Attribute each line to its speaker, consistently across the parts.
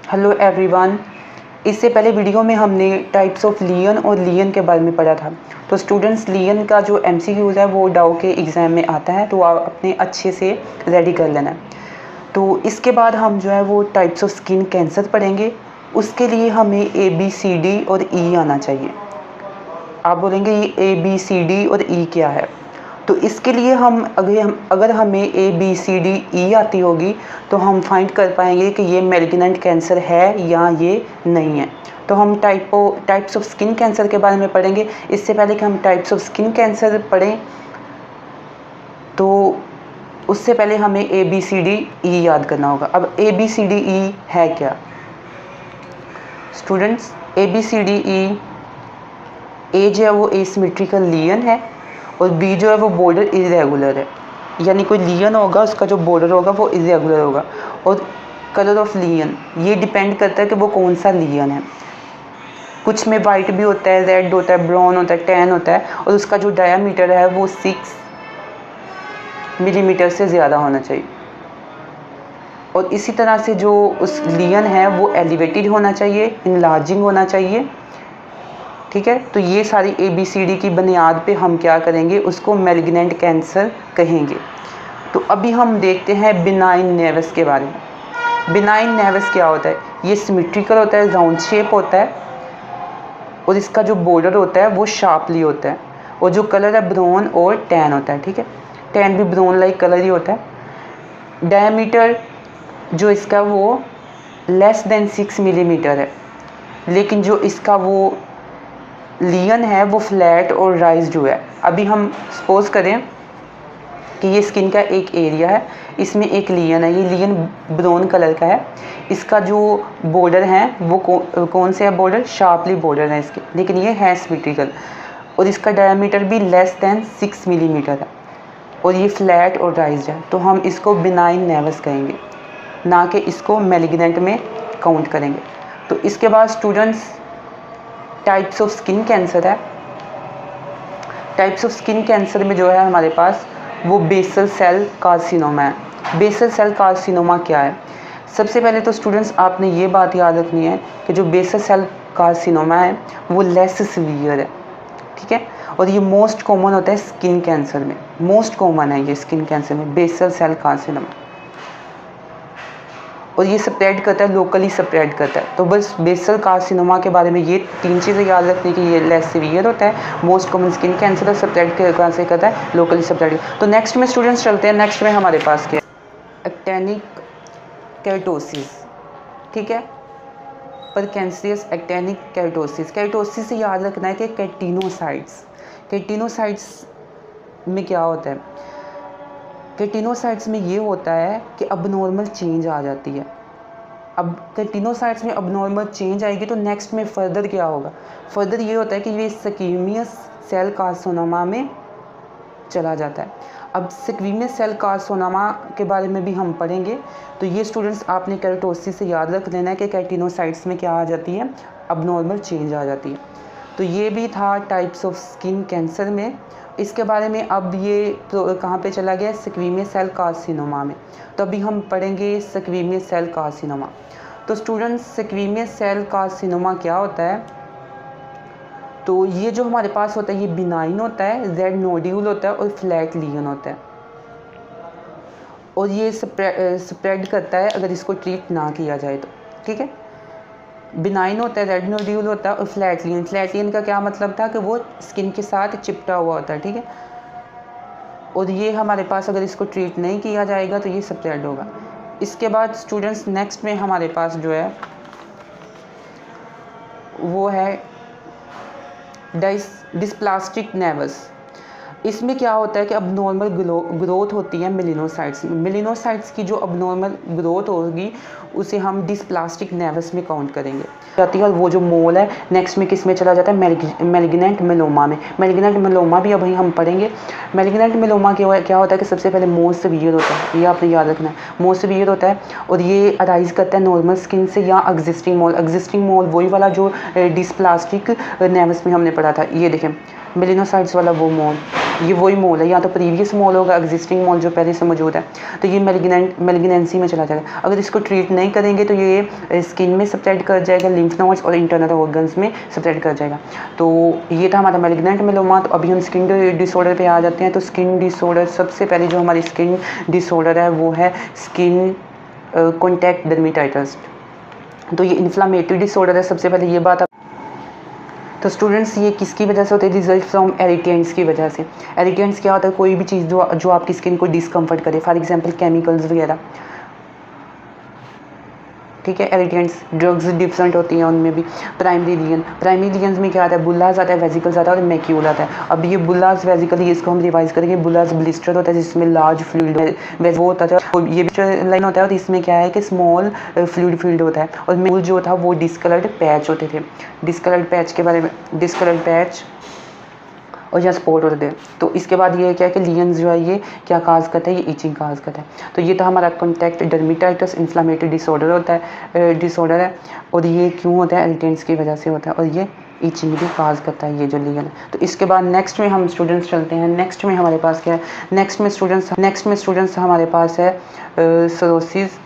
Speaker 1: Hello everyone. इससे पहले video में हमने टाइप्स ऑफ लियन और लियन के बारे में पढ़ा था। तो स्टूडेंट्स, लियन का जो एमसीक्यूज़ है वो डाउ के एग्ज़ाम में आता है, तो आप अपने अच्छे से रेडी कर लेना। तो इसके बाद हम जो है वो टाइप्स ऑफ स्किन कैंसर पढ़ेंगे। उसके लिए हमें ABCD और E आना चाहिए। आप बोलेंगे ये ABCD और E क्या है? तो इसके लिए अगर हमें ABCDE आती होगी तो हम फाइंड कर पाएंगे कि ये मैलिग्नेंट कैंसर है या ये नहीं है। तो हम टाइप्स ऑफ स्किन कैंसर के बारे में पढ़ेंगे। इससे पहले कि हम टाइप्स ऑफ स्किन कैंसर पढ़ें तो उससे पहले हमें ABCDE याद करना होगा। अब ABCDE है क्या स्टूडेंट्स? ABCDE, ए जो है वो एसिमेट्रिकल लियन है और बी जो है वो बॉर्डर इरेगुलर है। यानी कोई लियन होगा, उसका जो बॉर्डर होगा वो इरेगुलर होगा। और कलर ऑफ लियन, ये डिपेंड करता है कि वो कौन सा लियन है। कुछ में वाइट भी होता है, रेड होता है, ब्राउन होता है, टैन होता है, और उसका जो डायामीटर है वो 6 मिलीमीटर से ज़्यादा होना चाहिए। और इसी तरह से जो उस लियन है वो एलिवेटेड होना चाहिए, इनलार्जिंग होना चाहिए। ठीक है, तो ये सारी ABCD की बुनियाद पे हम क्या करेंगे, उसको मैलिग्नेंट कैंसर कहेंगे। तो अभी हम देखते हैं बिनाइन नेवस के बारे में। बिनाइन नेवस क्या होता है? ये सिमेट्रिकल होता है, राउंड शेप होता है, और इसका जो बॉर्डर होता है वो शार्पली होता है, और जो कलर है ब्राउन और टैन होता है। ठीक है, टैन भी ब्राउन लाइक कलर ही होता है। डायमीटर जो इसका वो लेस देन 6 मिलीमीटर है, लेकिन जो इसका वो लियन है वो फ्लैट और राइज जो है। अभी हम सपोज करें कि ये स्किन का एक एरिया है, इसमें एक लियन है, ये लियन ब्राउन कलर का है। इसका जो बॉर्डर है वो कौन से है बॉर्डर? शार्पली बॉर्डर है इसके, लेकिन ये है सिमेट्रिकल, और इसका डायमीटर भी लेस देन 6 मिलीमीटर है, और ये फ्लैट और राइज है। तो हम इसको बिनाइन नेवस कहेंगे, ना कि इसको मैलिग्नेंट में काउंट करेंगे। तो इसके बाद students, types of skin cancer है। टाइप्स ऑफ स्किन कैंसर में जो है हमारे पास वो बेसल सेल कार्सिनोमा है। बेसल सेल कार्सिनोमा क्या है? सबसे पहले तो स्टूडेंट्स आपने ये बात याद रखनी है कि जो बेसल सेल कार्सिनोमा है वो लेस सीवियर है। ठीक है, और ये मोस्ट कॉमन होता है स्किन कैंसर में, मोस्ट कॉमन है ये स्किन कैंसर में बेसल सेल कार्सिनोमा, और ये स्प्रेड करता है, लोकली स्प्रेड करता है। तो बस बेसल कार्सिनोमा के बारे में ये 3 चीज़ें याद रखने की, ये लेस सीवियर होता है, मोस्ट कॉमन स्किन कैंसर, और स्प्रेड कहाँ से करता है? Locally spread. तो नेक्स्ट में स्टूडेंट्स चलते हैं, नेक्स्ट में हमारे पास क्या है? एक्टेनिक केराटोसिस। ठीक है, पर कैंसरियस एक्टेनिक केराटोसिस। केराटोसिस से याद रखना है कि केटिनोसाइट्स, केटिनोसाइट्स में क्या होता है? केटिनोसाइट्स में ये होता है कि अबनॉर्मल चेंज आ जाती है। अब केटिनोसाइट्स में अबनॉर्मल चेंज आएगी तो नेक्स्ट में फर्दर क्या होगा? फर्दर ये होता है कि ये स्क्वीमियस सेल कार्सिनोमा में चला जाता है। अब स्क्वीमियस सेल कार्सिनोमा के बारे में भी हम पढ़ेंगे। तो ये स्टूडेंट्स आपने केराटोसिस से याद रख लेना है कि केटिनोसाइट्स में क्या आ जाती है? अबनॉर्मल चेंज आ जाती है। तो ये भी था टाइप्स ऑफ स्किन कैंसर में। इसके बारे में अब ये कहाँ पे चला गया? स्क्वीमियस सेल कार्सिनोमा में। तो अभी हम पढ़ेंगे स्क्वीमियस सेल कार्सिनोमा। तो स्टूडेंट्स, स्क्वीमियस सेल कार्सिनोमा क्या होता है? तो ये जो हमारे पास होता है ये बिनाइन होता है, रेड नोड्यूल होता है और फ्लैट लियन होता है, और ये स्प्रेड करता है अगर इसको ट्रीट ना किया जाए तो। ठीक है, बिनाइन होता है, रेड नोड्यूल होता है, और फ्लैट लियन। फ्लैट लियन का क्या मतलब था? कि वो स्किन के साथ चिपटा हुआ होता है। ठीक है, और ये हमारे पास अगर इसको ट्रीट नहीं किया जाएगा तो ये स्प्रेड होगा। इसके बाद स्टूडेंट्स नेक्स्ट में हमारे पास जो है वो है डिस्प्लास्टिक नेवस। इसमें क्या होता है कि अबनॉर्मल ग्रोथ होती है मेलिनोसाइट्स में। मेलिनोसाइट्स की जो अबनॉर्मल ग्रोथ होगी उसे हम डिस्प्लास्टिक नेवस में काउंट करेंगे जाती है। और वो जो मोल है नेक्स्ट में किस में चला जाता है? मैलिग्नेंट मेलोमा में। मैलिग्नेंट मेलोमा भी अभी हम पढ़ेंगे। मैलिग्नेंट मेलोमा क्या होता है कि सबसे पहले मोस्ट सीवियर होता है, ये आपने याद रखना है, मोस्ट सीवियर होता है, और ये अराइज करता है नॉर्मल स्किन से या एग्जिस्टिंग मोल। एग्जिस्टिंग मोल वही वाला जो डिस्प्लास्टिक नेवस में हमने पढ़ा था। ये देखें, मेलिनोसाइट्स वाला वो मोल, ये वही मोल है, या तो प्रीवियस मोल होगा, एग्जिस्टिंग मोल जो पहले से मौजूद है, तो ये मेलिग्नेंसी में चला जाएगा। अगर इसको ट्रीट नहीं करेंगे तो ये स्किन में स्प्रेड कर जाएगा, लिम्फ नोड्स और इंटरनल ऑर्गन्स में स्प्रेड कर जाएगा। तो ये था हमारा मेलिग्नेंट मेलोमा। तो अभी हम स्किन डिसऑर्डर पे आ जाते हैं। तो स्किन डिसऑर्डर, सबसे पहले जो हमारी स्किन डिसऑर्डर है वो है स्किन कॉन्टैक्ट डर्मेटाइटिस। तो ये इन्फ्लामेटरी डिसऑर्डर है। सबसे पहले ये बात तो स्टूडेंट्स ये किसकी वजह से होते हैं? रिजल्ट फ्रॉम इरिटेंट्स की वजह से। इरिटेंट्स क्या होता है? कोई भी चीज़ जो आपकी स्किन को डिस्कम्फर्ट करे, फॉर एग्जांपल केमिकल्स वगैरह, ठीक है। इरिटेंट्स, ड्रग्स डिफरेंट होती हैं उनमें भी। प्राइमरी लीजन्स में क्या आता है? बुलास आता है, वेजिकल्स आता है और मैक्यूल आता है। अब ये बुलास वेजिकल, ये इसको हम रिवाइज करेंगे। बुलास ब्लिस्टर होता है जिसमें लार्ज फ्लूइड वो होता है, और ये लाइन होता है और इसमें क्या है कि स्मॉल फ्लूइड फील्ड होता है। और मैक्यूल जो था वो डिस्कलर्ड पैच होते थे। डिस्कलर्ड पैच के बारे में, डिस्कलर्ड पैच और या स्पॉट होते थे। तो इसके बाद ये क्या है कि लियंस जो है ये क्या काज करता है? ये ईचिंग काज करता है। तो ये था हमारा कॉन्टैक्ट डर्मेटाइटिस, इन्फ्लामेटरी डिसऑर्डर होता है, डिसऑर्डर है। और ये क्यों होता है? इरिटेंट्स की वजह से होता है, और ये ईचिंग भी काज करता है, ये जो लियन है। तो इसके बाद नेक्स्ट में हम स्टूडेंट्स चलते हैं। नेक्स्ट में हमारे पास क्या है? नेक्स्ट में स्टूडेंट्स हमारे पास है सरोसिस।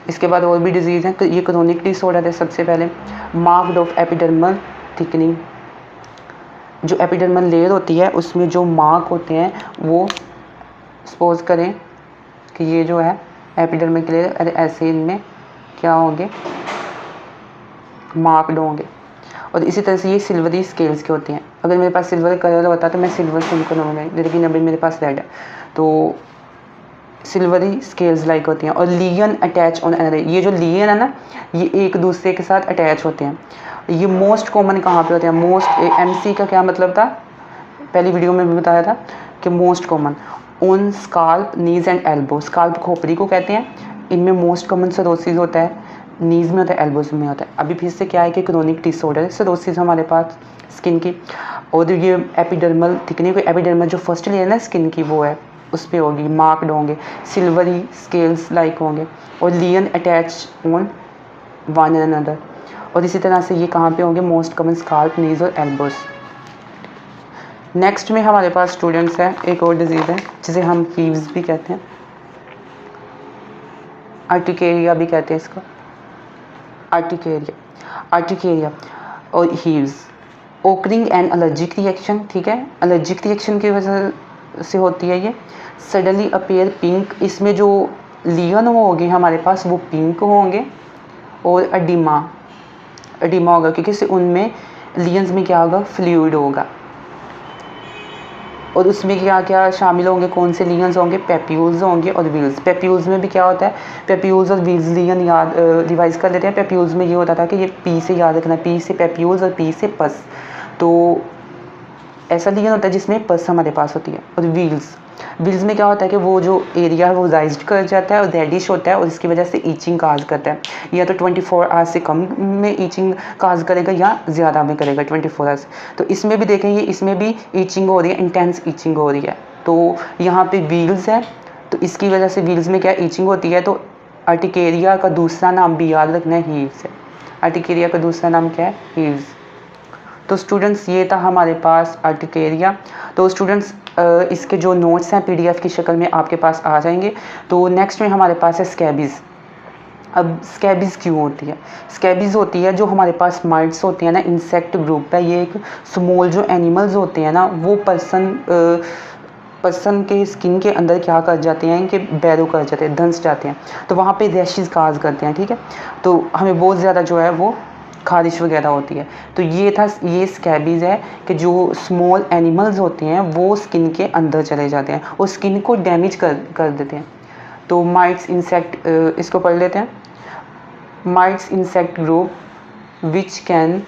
Speaker 1: इसके बाद और भी डिजीज़ हैं। ये क्रोनिक डिसऑर्डर है। सबसे पहले मार्क्ड ऑफ एपिडर्मल थिकनिंग, जो एपिडर्मल लेयर होती है उसमें जो मार्क होते हैं वो सपोज करें कि ये जो है एपिडर्मल के लेयर, ऐसे इनमें क्या होंगे? मार्क्ड होंगे। और इसी तरह से ये सिल्वरी स्केल्स के होते हैं। अगर मेरे पास सिल्वर कलर होता तो मैं सिल्वर सिंक बनाऊंगा, लेकिन अभी मेरे पास रेड है। तो सिल्वरी स्केल्स लाइक होती हैं। और लियन अटैच ऑन एनर, ये जो लियन है ना, ये एक दूसरे के साथ अटैच होते हैं। ये मोस्ट कॉमन कहाँ पे होते हैं? मोस्ट, एमसी का क्या मतलब था? पहली वीडियो में भी बताया था कि most common on scalp, knees and elbow. Scalp खोपड़ी को कहते हैं। इनमें मोस्ट कॉमन सरोसिस होता है, नीज में होता है, एल्बोज में होता है। अभी फिर से क्या है कि क्रोनिक डिसऑर्डर है सरोसिस हमारे पास स्किन की। और ये एपिडर्मल थिकनिंग, एपिडर्मल जो फर्स्ट लेयर है ना स्किन की, वो है उस पर होगी, मार्क्ड होंगे, सिल्वरी स्केल्स लाइक होंगे। और lesion attach on one and another. और इसी तरह से ये कहाँ पे होंगे? मोस्ट कॉमन स्काल्प, नीज और एल्बोस। नेक्स्ट में हमारे पास स्टूडेंट्स है एक और डिजीज़ है जिसे हम हीव्स भी कहते हैं, आर्टिकेरिया भी कहते हैं इसको, आर्टिकेरिया और heaves. Occurring and allergic reaction, ठीक है, एलर्जिक रिएक्शन की वजह से होती है ये। सडनली अपेयर पिंक, इसमें जो लियन होंगे हमारे पास वो पिंक होंगे। और एडिमा होगा क्योंकि उनमें लियंस में क्या होगा? फ्लूइड होगा। और उसमें क्या क्या शामिल होंगे? कौन से लियंस होंगे? पेप्यूल्स होंगे और व्हील्स। पेप्यूल्स में भी क्या होता है? पेप्यूल्स और व्हील्स लियन याद रिवाइज कर लेते हैं। पेप्यूल्स में ये होता था कि ये पी से याद रखना, पी से पेप्यूल्स और पी से पस। तो ऐसा लियन होता है जिसमें पस हमारे पास होती है। और व्हील्स में क्या होता है कि वो जो एरिया है वो राइज्ड कर जाता है और रेडिश होता है, और इसकी वजह से ईचिंग काज करता है। या तो 24 आवर्स से कम में ईचिंग काज करेगा या ज़्यादा में करेगा 24 आवर्स। तो इसमें भी देखेंगे, इसमें भी ईचिंग हो रही है, इंटेंस ईचिंग हो रही है। तो यहाँ पे व्हील्स है, तो इसकी वजह से व्हील्स में क्या ईचिंग होती है। तो आर्टिकेरिया का दूसरा नाम भी याद रखना है, हीव्स है। आर्टिकेरिया का दूसरा नाम क्या है? हीव्स। तो स्टूडेंट्स ये था हमारे पास आर्टिकेरिया। तो स्टूडेंट्स इसके जो नोट्स हैं पीडीएफ की शक्ल में आपके पास आ जाएंगे। तो नेक्स्ट में हमारे पास है स्कैबीज़। अब स्कैबीज़ क्यों होती है? स्कैबीज़ होती है जो हमारे पास माइट्स होते हैं ना, इंसेक्ट ग्रुप है। ये एक स्मॉल जो एनिमल्स होते हैं ना, वो पर्सन के स्किन के अंदर क्या कर जाते हैं कि बैरो कर जाते हैं, धंस जाते हैं। तो वहाँ पे रैशेस काज करते हैं, ठीक है। तो हमें बहुत ज़्यादा जो है वो खारिश वगैरह होती है। तो ये स्कैबीज़ है कि जो स्मॉल एनिमल्स होते हैं वो स्किन के अंदर चले जाते हैं और स्किन को डैमेज कर देते हैं। तो माइट्स इंसेक्ट, इसको पढ़ लेते हैं। Mites insect group which can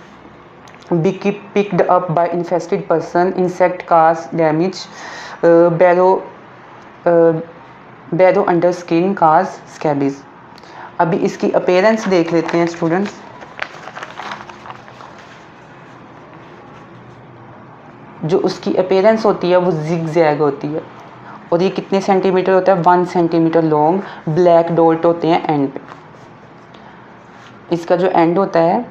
Speaker 1: be picked up by infested person, insect cause damage, burrow under skin cause scabies. अभी इसकी अपीयरेंस देख लेते हैं स्टूडेंट्स। जो उसकी अपीयरेंस होती है वो जिग जैग होती है। और ये कितने सेंटीमीटर होता है? 1 सेंटीमीटर लॉन्ग। ब्लैक डॉट होते हैं एंड पे। इसका जो एंड होता है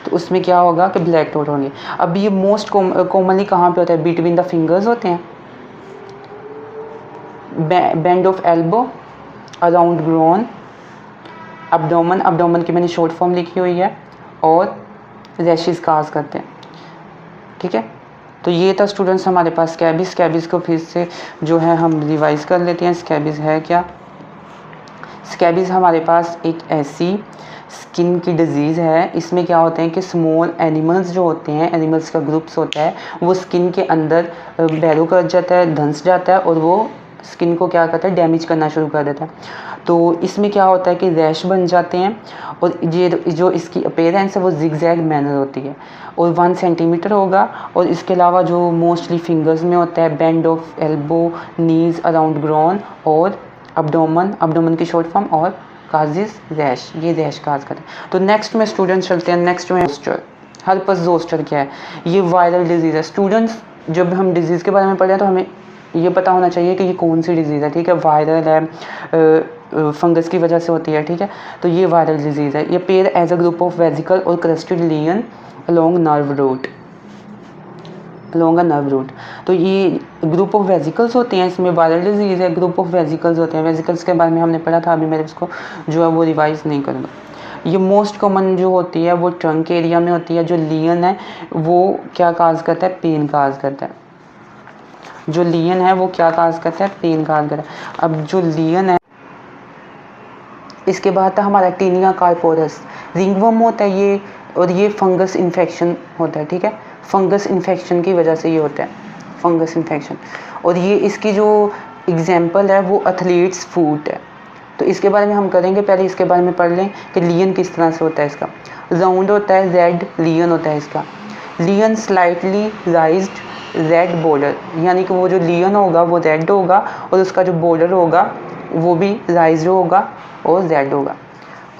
Speaker 1: तो उसमें क्या होगा कि ब्लैक डॉट होंगे। अब ये मोस्ट कॉमनली कहाँ पे होता है, बिटवीन द फिंगर्स होते हैं, bend of elbow, around groin, abdomen, abdomen की मैंने शॉर्ट फॉर्म लिखी हुई है, और रैशेस काज करते हैं। ठीक है, तो ये था स्टूडेंट्स हमारे पास स्कैबिस। स्कैबिस को फिर से जो है हम रिवाइज कर लेते हैं। स्कैबिस है क्या? स्कैबिस हमारे पास एक ऐसी स्किन की डिजीज़ है, इसमें क्या होते हैं कि स्मॉल एनिमल्स जो होते हैं, एनिमल्स का ग्रुप्स होता है, वो स्किन के अंदर बैरो कर जाता है, धंस जाता है, और वो स्किन को क्या करता है, डैमेज करना शुरू कर देता है। तो इसमें क्या होता है कि रैश बन जाते हैं, और ये जो इसकी अपीयरेंस है वो जिगजैग मैनर होती है, और 1 सेंटीमीटर होगा। और इसके अलावा जो मोस्टली फिंगर्स में होता है, bend of elbow, knees, around grown, और अब्डोमन, अब्डोमन की शॉर्ट फॉर्म, और काजिस रैश, ये रैश काज करते हैं। तो नेक्स्ट में स्टूडेंट्स चलते हैं, नेक्स्ट में जोस्टर। हर्पस जोस्टर क्या है? ये वायरल डिजीज़ है। स्टूडेंट्स जब हम डिजीज़ के बारे में पढ़ रहे हैं तो हमें ये पता होना चाहिए कि ये कौन सी डिजीज़ है। ठीक है, वायरल है, फंगस की वजह से होती है। ठीक है, तो ये वायरल डिजीज़ है। ये appear as a group of vesicle or crusted lesion along nerve root, along a nerve root. तो ये ग्रुप ऑफ वेजिकल्स होते हैं, इसमें वायरल डिजीज़ है, ग्रुप ऑफ वेजिकल्स होते हैं। वेजिकल्स के बारे में हमने पढ़ा था, अभी मैं इसको जो है वो रिवाइज नहीं करूँगा। ये मोस्ट कॉमन जो होती है वो ट्रंक एरिया में होती है। जो लियन है वो क्या काज करता है, पेन काज करता है। जो लियन है वो क्या काज करता है, पेन काज करता है। अब जो लियन है, इसके बाद था हमारा टीनिया कार्पोरस, रिंगवर्म होता है ये, और ये फंगस इन्फेक्शन होता है। ठीक है, फंगस इन्फेक्शन की वजह से ये होता है, फंगस इन्फेक्शन। और ये इसकी जो एग्जाम्पल है वो एथलीट्स फूट है। तो इसके बारे में हम करेंगे, पहले इसके बारे में पढ़ लें कि लियन किस तरह से होता है। इसका राउंड होता है, रेड लियन होता है इसका। लियन स्लाइटली राइज्ड रेड बॉर्डर, यानी कि वो जो लियन होगा वो रेड होगा, और उसका जो बॉर्डर होगा वो भी राइज होगा और रेड होगा।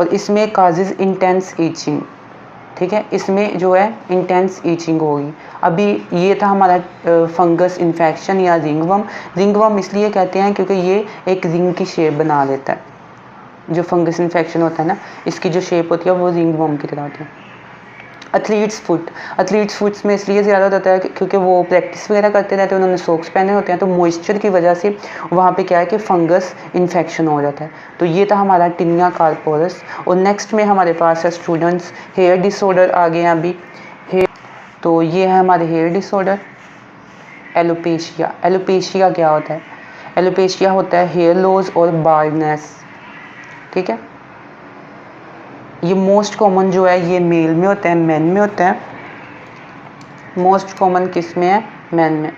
Speaker 1: और इसमें काजेज इंटेंस ईचिंग। ठीक है, इसमें जो है इंटेंस ईचिंग होगी। अभी ये था हमारा फंगस इन्फेक्शन या रिंगवर्म। रिंगवर्म इसलिए कहते हैं क्योंकि ये एक रिंग की शेप बना लेता है। जो फंगस इन्फेक्शन होता है ना, इसकी जो शेप होती है वो रिंगवर्म की तरह होती है। एथलीट्स फुट, एथलीट्स फुट्स में इसलिए ज़्यादा होता है क्योंकि वो प्रैक्टिस वगैरह करते रहते हैं, उन्होंने सॉक्स पहने होते हैं, तो मॉइस्चर की वजह से वहाँ पे क्या है कि फंगस इन्फेक्शन हो जाता है। तो ये था हमारा टीनिया कार्पोरस। और नेक्स्ट में हमारे पास है स्टूडेंट्स हेयर डिसऑर्डर आ गए हैं अभी। हेयर, तो ये है हमारे हेयर डिसऑर्डर एलोपेशिया। एलोपेशिया क्या होता है? एलोपेशिया होता है हेयर लॉस और बाल्डनेस। ठीक है, ये मोस्ट कॉमन जो है ये मेल में होता है, मैन में होता है। मोस्ट कॉमन किस में है? मैन में।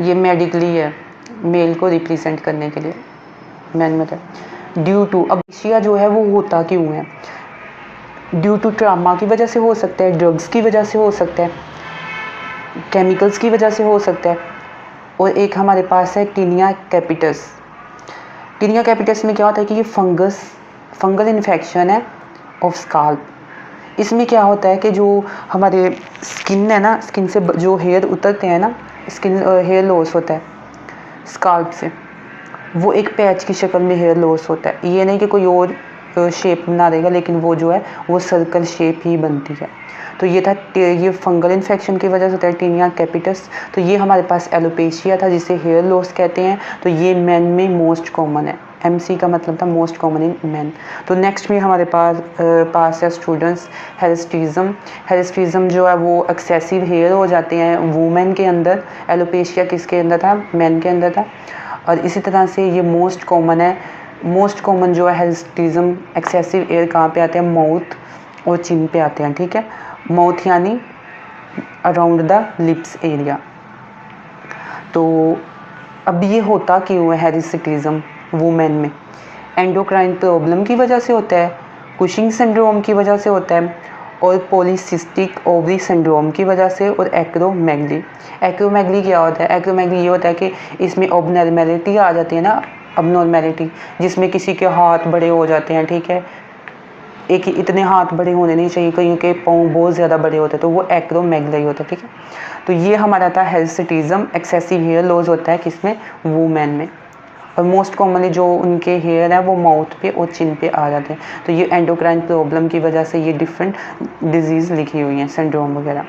Speaker 1: ये मेडिकली है, मेल को रिप्रेजेंट करने के लिए, मैन में होता है। ड्यू टू, अब एशिया जो है वो होता क्यों है? ड्यू टू ट्रामा की वजह से हो सकता है, ड्रग्स की वजह से हो सकता है, केमिकल्स की वजह से हो सकता है। और एक हमारे पास है टीनिया कैपिटस। टीनिया कैपिटस में क्या होता है कि ये फंगल इन्फेक्शन है ऑफ स्काल्प। इसमें क्या होता है कि जो हमारे स्किन है ना, स्किन से जो हेयर उतरते हैं ना, स्किन हेयर लॉस होता है स्काल्प से, वो एक पैच की शक्ल में हेयर लॉस होता है। ये नहीं कि कोई और शेप बना देगा, लेकिन वो जो है वो सर्कल शेप ही बनती है। तो ये था, ये फंगल इन्फेक्शन की वजह से होता है टीनिया कैपिटस। तो ये हमारे पास एलोपेशिया था जिसे हेयर लॉस कहते हैं। तो ये मैन में मोस्ट कॉमन है, MC का मतलब था मोस्ट कॉमन इन मैन। तो नेक्स्ट में हमारे पास है स्टूडेंट्स हेरिस्टिज्म। हेरिस्टिज्म जो है वो एक्सेसिव हेयर हो जाते हैं वुमेन के अंदर। एलोपेशिया किसके अंदर था? मैन के अंदर था। और इसी तरह से ये मोस्ट कॉमन है। मोस्ट कॉमन जो है हेरिस्टिज्म एक्सेसिव हेयर कहाँ पे आते हैं? माउथ और चिन पे आते हैं। ठीक है, माउथ यानी अराउंड द लिप्स एरिया। तो अब ये होता क्यों है हेरिस्टिज्म वुमेन में? एंडोक्राइन प्रॉब्लम की वजह से होता है, कुशिंग सिंड्रोम की वजह से होता है, और पॉलीसिस्टिक ओवरी सिंड्रोम की वजह से, और एक्रोमेगली। एक्रोमेगली क्या होता है? एक्रोमेगली ये होता है कि इसमें ऑबनॉर्मेलिटी आ जाती है ना, अबनॉर्मेलिटी, जिसमें किसी के हाथ बड़े हो जाते हैं। ठीक है, एक ही इतने हाथ बड़े होने नहीं चाहिए, कहीं के पाँव बहुत ज़्यादा बड़े होते हैं, तो वो एक्रोमेगली होता है। ठीक है, तो ये हमारा था हेरिस्टिज्म, एक्सेसिव हेयर लॉस होता है किसमें? वुमेन में। और मोस्ट कॉमनली जो उनके हेयर है वो माउथ पे और चिन पे आ जाते हैं। तो ये एंडोक्राइन प्रॉब्लम की वजह से ये डिफरेंट डिजीज़ लिखी हुई हैं, सिंड्रोम वगैरह।